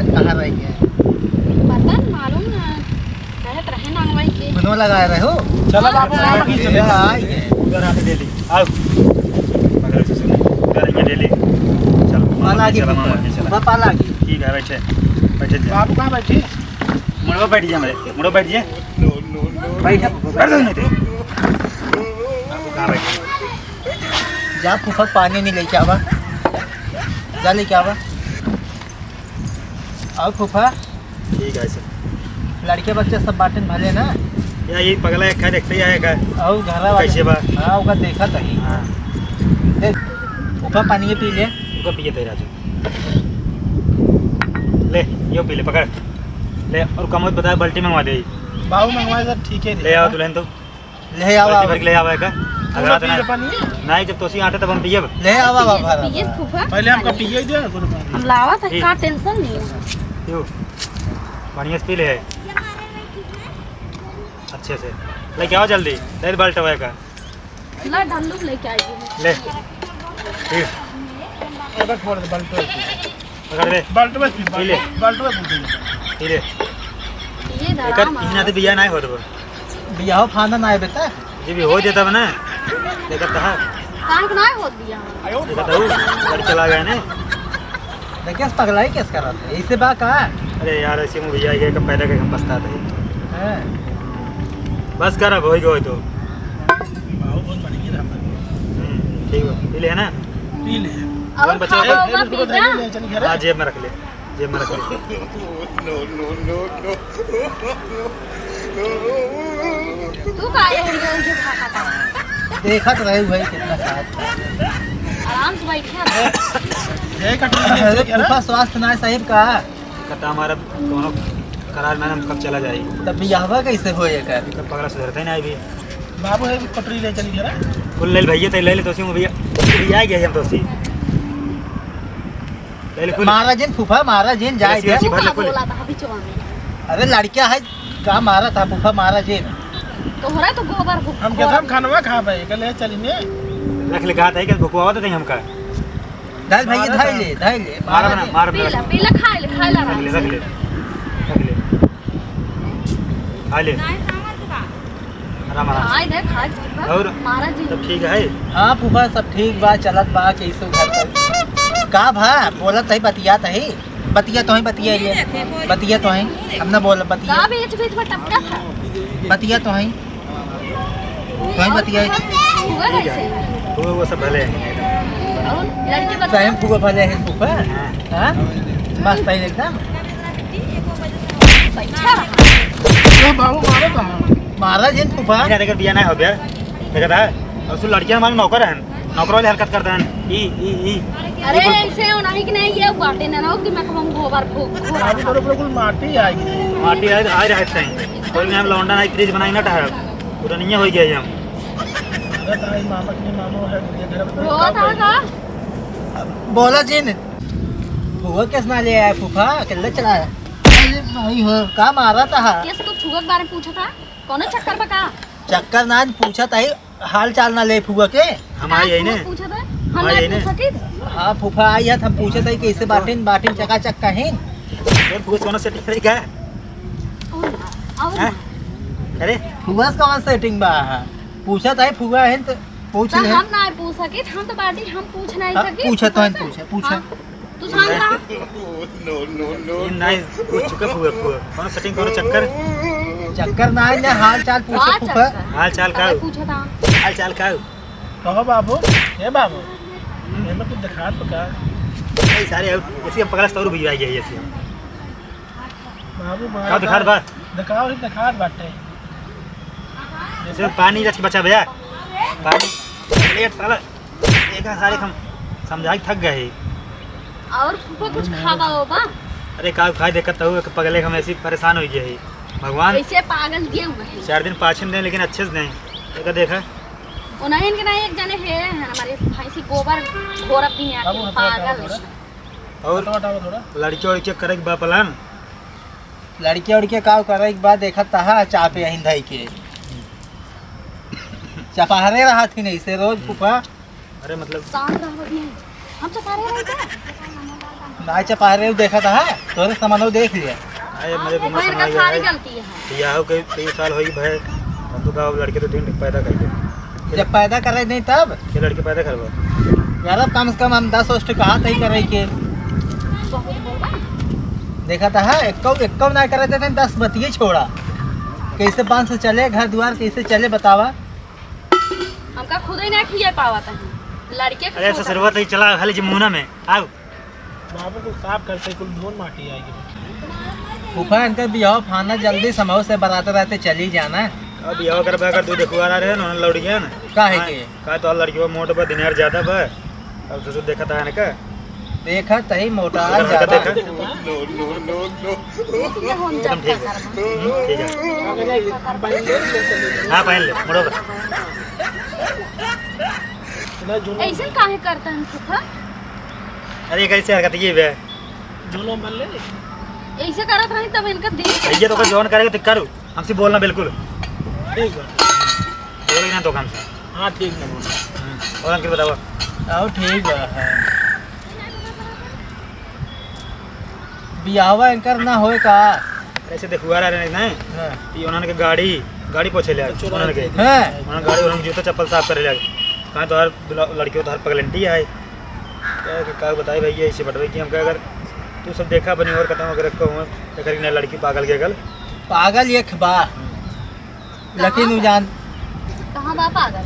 कहाँ रही है? बर्तन मालूम ना कहत रहे नांगवाई के मनो लगा रहे हो? चलो बाबू आप ही चले आई है उधर हाथ ले ली आओ मगर से सुन उधर ये ले ली चल पाला की चला मामा के चला पाला की ठीक है बैठे बैठे जा बाबू कहाँ बैठी? मुड़ो बैठ जा मेरे मुड़ो बैठ जा बैठा बैठ जा नहीं थे बाबू कहाँ बैठे जा फूफा पानी नहीं लेके आवा जा लेके आवा और फूफा ठीक है सर लड़के बच्चे सब बाटन भले ना या ये पगला है खा देखते ही आएगा और घर वाले कैसे बा हाँ ओका देखा कहीं हां फूफा पानी ये पी ले उसको पिए तेरा जो ले यो पी ले पकड़ ले और कमोद बता बाल्टी मंगवा दे बाबू मंगवाए सर ठीक है ले आओ दुल्हन तो ले आवा बाल्टी भर के ले आवा का अगर आता ना पानी नहीं जब तोसी आटे तब हम पिए ले आवा बाबा पिए फूफा पहले हमको पिए ही दे गुरु पानी हम लावा था ठीक। का टेंशन नहीं है यो बढ़िया से पी ले अच्छे से लेके आओ जल्दी ले बाल्टी वाया का ला डल्लू लेके आई ले ठीक एक बार छोड़ दे बाल्टी पकड़ ले बाल्टी में पी ले बाल्टी में पूछ पी ले ये एकर धराम इना तो बिया नहीं होत बा बियाह फाना ना है बेटा जी भी हो जाता ना लेकर तो है कान के ना हो दिया लेकर तो घर चला गया ने देखिए पगलाई कैसे कर रहा था ऐसे बा का अरे यार ऐसे में भैया गए कब पैदा करके हम पछताते हैं है बस कर अब हो गए तो बाबू बहुत बढ़िया रहा ठीक है पी ले है ना पी ले और बच्चा खाओ होगा इसको पिज्जा ले चल घर हाँ जेब में रख ले जेब में रख ले तू का ये जो खाता था देखा तो रहे हुए कितना साथ आराम से बैठे जय अरे कटरी फूफा स्वास्थ्य ना है साहिब का कटा हमारा दोनों करार में हम कब चला जाएगी तब बियाहवा कैसे होए कर कब पगला सुधरता ही ना अभी बाबू है कटरी ले चल घर कुल ले भैया तो ले ले तोसी भैया भैया आ गया हम तोसी ले ले कुल महाराजन फूफा महाराजन जाए ऐसी- ऐसी दे। भर ले क्या कुल। बोला था बिचवा में अरे लड़कियां है का मारा था फूफा महाराजन तो हो रहा है तो गोबर हम कहते हम खानवा खा भाई कल चलिए रख ले कहा था कि भुकवा देते हैं हमका धाई भैया धाई ले मारा बना मार पीला बना पीला खा ले रख ले रख ले रख ले खा ले आराम आराम हां इधर खा और? महाराज जी सब ठीक है हाँ फूफा सब ठीक बा चलत बा कैसे घर पर का भा बोलत है बतिया तो है बतिया तो है बतिया ये बतिया तो है हम ना बोल बतिया का बीच बीच में टपका था बतिया तो है तो है बतिया हुआ कैसे वो सब भले हैं और लड़की बता स्वयं फूफा भले है फूफा हाँ मस्त है एकदम बैठा रहा बाबू मारो कहाँ महाराजन फूफा बिना देकर बिया नहीं हो गया देखा था और सुन लड़कियां हमारे नौकर हैं नौकर वाली हरकत करते हैं ई अरे ऐसे होना ही कि नहीं ये बाटे ना हो कि मैं कहूं गोबर फूक बाबू थोड़े बिल्कुल माटी आएगी माटी आ रहा है कोई में हम लौंडा नहीं फ्रिज बनाई ना ठहर पूरा नहीं हो गया हम अरे ताई मामा की मामो है घर में रो था का बोला जिन फूफा कैसे ना ले आया फूफा अकेले चला अरे भाई हो का मारा था किस को फूक के बारे में पूछा था कौन चक्कर में का चक्कर ना पूछा था हाल चाल ना ले फूफा के हम आए यही ने पूछा था हाँ, हम ये नहीं ने। पूछ सकी हाँ फूफा आई है हम पूछे थे कैसे बाटिन बाटिन चकाचक कहें और पूछ कौन से ठीक क्या और हैं अरे फूफा से कौन सेटिंग बा पूछा था फूफा है तो पूछ ले हम ना पूछ सके हम तो बाटी हम पूछ नहीं हाँ, सके पूछा तो है पूछा तू सांग रहा ये नहीं पूछ चुका पूरा पूरा कौन सेटिंग कौन चक्कर चक्कर ना है ना हाल चाल पूछे का फूफा चक्कर हाल चाल का पूछा था हाल चाल का कहो बाबू ये बाबू ये में कुछ दिखा तो का ये सारे ऐसे हम पगला स्टोर भिजवाई गई ऐसे बाबू का दिखा बात दिखाओ ही दिखा बाटे जैसे पानी रख के बचा भैया पानी प्लेट साला एक सारे हम समझा के थक गए और फूफा कुछ खावा होगा अरे का खाई देखत हो कि पगले हम ऐसे परेशान हो गए भगवान ऐसे पागल दिए हुए हैं 4 दिन 5 दिन लेकिन अच्छे से नहीं देखा उन्हें इनके नहीं एक जने है हमारे भैंसी गोबर घोर अपनी में बाबू आके हटाओ पागल और हटाओ थोड़ा लड़की वड़की करे बा प्लान लड़के उड़के का करे एक बार देखा था चापे हिंदाई के चपाहरे रहा थी नहीं से रोज फूफा अरे मतलब शांत रहो भी हम चपा रहे हैं ना चपाहरे देखा था तोरे सामानो देख लिया। अरे मेरे को वो इनका सारी गलती है। या हो कई साल होई भाई हम तो गाँव लड़के तो दिन पैदा करिए जब पैदा करे नहीं तब ये लड़के पैदा करवा यार अब कम से कम हम 10 वर्ष कहा तही करे के बहुत बोलबा। देखा था है एक्को ना करे थे 10 बतिये छोड़ा कैसे 5 से चले घर द्वार कैसे चले बतावा। हमका खुद ही नहीं खिया पावा था लड़के अरे ऐसा शरूआत ही चला खाली जमुना में आओ बाबू को साफ करते कुल धोन माटी आएगी। फूफा इनका बिहाव फाना जल्दी समझ से बताते रहते चली जाना। अब यह कर अगर तू देखो आ रहे ना लौट गया ना काहे के का तो लड़कियों मोट पर दिनार ज्यादा बा अब तो देखा था ना का देखा तही मोटा देखा ज्यादा देखा ये हम जब ठीक का है ठीक है हाँ पहन ले मोड़ो ऐसे काहे करता है फूफा? अरे कैसे हरकत ये वे झूलो बन ले ऐसे करत रही तब इनका देख ये तो जोन करेगा तो करो हमसे बोलना बिल्कुल ठीक है। बोलोगे ना तो हमसे हाँ ठीक है बोलो। और अंकित बताओ आओ ठीक है बियाहवा इनकर ना होए का ऐसे देखो आ रहे ना हाँ। ये उन्होंने के गाड़ी पोछे ले उन्होंने के हैं उन्होंने गाड़ी उन्होंने जूता चप्पल साफ करे लगे कहाँ तो हर लड़कियों तो हर पगलेंटी है क्या बताए भाई ये ऐसे बटवे कि हम अगर तू सब देखा बनी और खत्म अगर अगर ना लड़की पागल के गल पागल ये खबा लेकिन जान कहाँ बा पागल?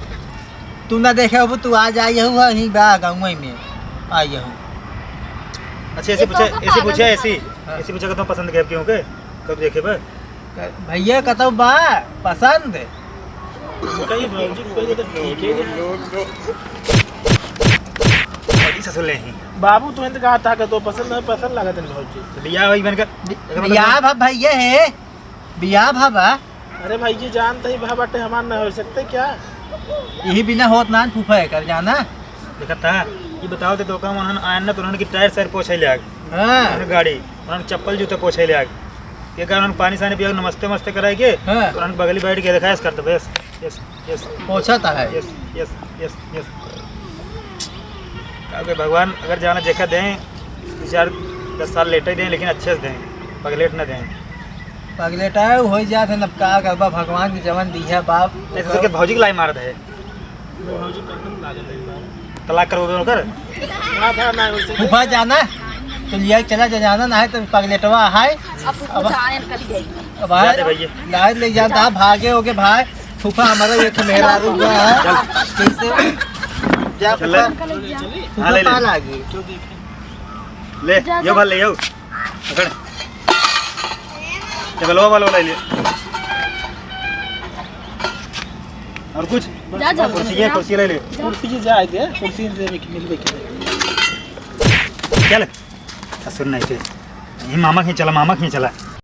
तू ना देखे हो तू आज आई हूँ वहीं बा गाँव में आई हूँ। अच्छा ये तो आपका ऐसे पूछा पागल ऐसी पूछा कि तुम पसंद कर क्यों के कब देखे बा भैया कतौ बा पसंद कहीं भौजी कोई तो ठीक है। ससुर ले ही बाबू तू इंत कहा था कि तो पसंद लगा तेरे भौजी। तो लिया वही बनकर बियाह भा भैया है बियाह भाबा अरे भाई जी जानते ही भा बाटे हमार ना हो सकते क्या? यही बिना होत ना फूफा है कर जाना। देखा था ये बताओ तो कम उन्होंने आया ना तो उन्होंने की टायर सायर पोछे ले आग हाँ उन्होंने गाड़ी उन्होंने चप्पल जूते पोछे ले आग ये कारण उन्होंने पानी सानी पिया नमस्ते मस्ते कराए के हाँ। तो उन्होंने बगली बैठ के दिखाया करते बस यस यस पोछता है यस यस यस यस अगर भगवान अगर जाना देखा दें 4-10 साल लेटे दें लेकिन अच्छे से दें पगलेट न दें पगलेटा हो जाते न का करबा भगवान के जवन दिया बाप ऐसे के भौजी की लाई मार दे भौजी पसंद लागल है बाबू। तलाक करोगे कर हाँ था ना वैसे फूफा जाना तो लिया चला जाना ना है तो पगलेटवा है अब फूफा जाने कर गई। अब जाते भैया। लाद ले जाता भागे होगे भाई फूफा हमारा ये तो मेहरा रुक गया है कैसे जा चल ले। फूफा हाँ, ले ले। फूफा लागी ले यो भल ले यो पकड़ चलो वाला ले ले और कुछ जा जा कुर्सी ले ले कुर्सी जी जाए दे कुर्सी से मिलवे के चल ससुर नहीं थे मामा के चला